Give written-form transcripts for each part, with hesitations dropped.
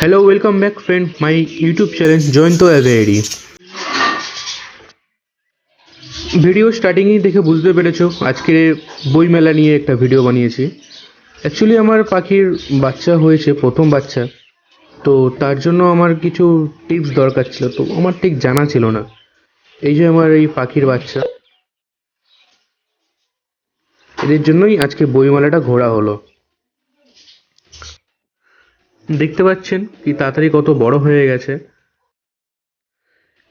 Hello, welcome back friend, my YouTube channel Join to Aviary। Video স্টার্টিংই দেখে বুঝতে পেরেছো আজকে বই মেলা নিয়ে একটা ভিডিও বানিয়েছি। অ্যাকচুয়ালি আমার পাখির বাচ্চা হয়েছে, প্রথম বাচ্চা, তো তার জন্য আমার কিছু টিপস দরকার ছিল, তো আমার ঠিক জানা ছিল না। এই যে আমার এই পাখির বাচ্চা, এদের জন্যই আজকে বইমেলাটা ঘোরা হলো। দেখতে পাচ্ছেন কি তাড়াতাড়ি কত বড় হয়ে গেছে।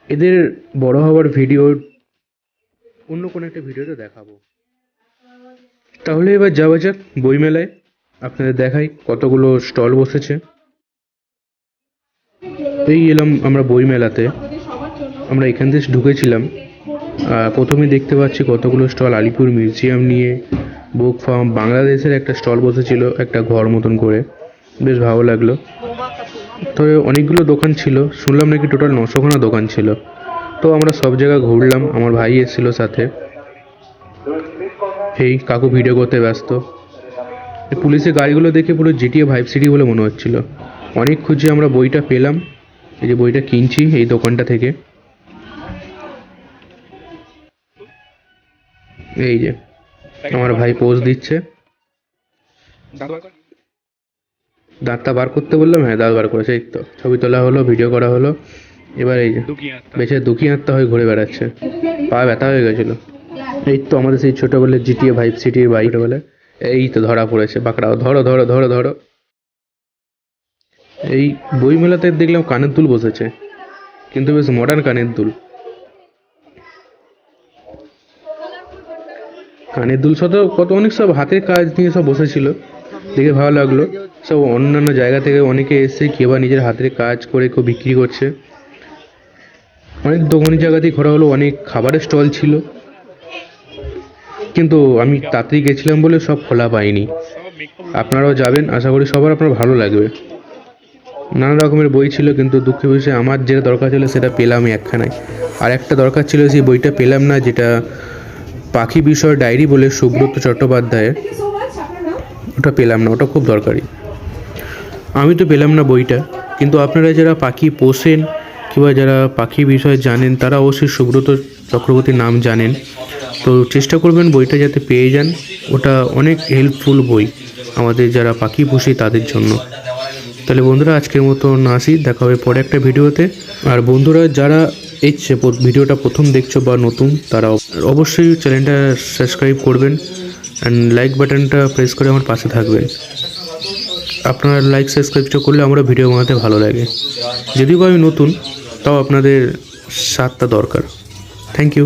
এদের বড় হওয়ার ভিডিও অন্য কোনো একটা ভিডিওতে দেখাবো। তাহলে এবার যাওয়া যাক বইমেলায়, আপনাদের দেখাই কতগুলো স্টল বসেছে। এই এলাম আমরা বইমেলাতে, আমরা এখান থেকে ঢুকেছিলাম। প্রথমে দেখতে পাচ্ছি কতগুলো স্টল আলিপুর মিউজিয়াম নিয়ে, বুক ফার্ম, বাংলাদেশের একটা স্টল বসেছিল একটা ঘর মতন করে, বেশ ভালো লাগলো। তো অনেকগুলো দোকান ছিল, শুনলাম নাকি টোটাল 900খানা দোকান ছিল। তো আমরা সব জায়গা ঘুরলাম, আমার ভাই এসেছিল সাথে। এই কাকু ভিডিও করতে ব্যস্ত। পুলিশের গাড়িগুলো দেখে পুরো জিটিএ ভাইব সিটি বলে মনে হচ্ছিল। অনেক খুঁজে আমরা বইটা পেলাম, এই যে বইটা কিনছি এই দোকানটা থেকে। এই যে আমার ভাই পোজ দিচ্ছে, দাঁতটা বার করতে বললাম, হ্যাঁ দাঁত বার করেছে। এই তো ছবি তোলা হলো, ভিডিও করা হলো। এবার এই যে বেশি দুঃখী আত্মা হয়ে ঘুরে বেড়াচ্ছে, পা ব্যথা হয়ে গেছিল। এই তো আমাদের সেই ছোটবেলার জিটিএ ভাইব সিটির বাইক বলে, এই তো ধরা পড়েছে বাঁকড়াও, ধরো ধরো ধরো ধরো। এই বইমেলাতে দেখলাম কানের দুল বসেছে, কিন্তু বেশ মডার্ন কানের দুল। কানের দুল সাথে কত অনেক সব হাতের কাজ নিয়ে সব বসেছিল, দেখে ভালো লাগলো। সব অন্যান্য জায়গা থেকে অনেকে এসে কেউ বা নিজের হাতের কাজ করে কেউ বিক্রি করছে। অনেক দোকানি জায়গাতেই ঘোরা হলো, অনেক খাবারের স্টল ছিল, কিন্তু আমি তাড়াতাড়ি গেছিলাম বলে সব খোলা পাইনি। আপনারাও যাবেন, আশা করি সবার আপনার ভালো লাগবে। নানা রকমের বই ছিল, কিন্তু দুঃখের বিষয়ে আমার যেটা দরকার ছিল সেটা পেলামই একখানায়। আর একটা দরকার ছিল, সেই বইটা পেলাম না, যেটা পাখি বিষয় ডায়েরি বলে সুব্রত চট্টোপাধ্যায়ের, ওটা পেলাম না, ওটা খুব দরকারি। আমি তো পেলাম না বইটা, কিন্তু আপনারা যারা পাখি পোষেন কিংবা যারা পাখি বিষয়ে জানেন তারা অবশ্যই সুব্রত চক্রবর্তীর নাম জানেন, তো চেষ্টা করবেন বইটা যাতে পেয়ে যান। ওটা অনেক হেল্পফুল বই আমাদের যারা পাখি পুষি তাদের জন্য। তাহলে বন্ধুরা আজকের মতো আসি, দেখা হবে পরে একটা ভিডিওতে। আর বন্ধুরা যারা এই ভিডিওটা প্রথম দেখছো বা নতুন, তারা অবশ্যই চ্যানেলটা সাবস্ক্রাইব করবেন অ্যান্ড লাইক বাটনটা প্রেস করে আমার পাশে থাকবেন। আপনারা লাইক সাবস্ক্রাইবটা করলে আমরা ভিডিও বানাতে ভালো লাগে। যদিও বা আমি নতুন, তাও আপনাদের সাথটা দরকার। Thank you.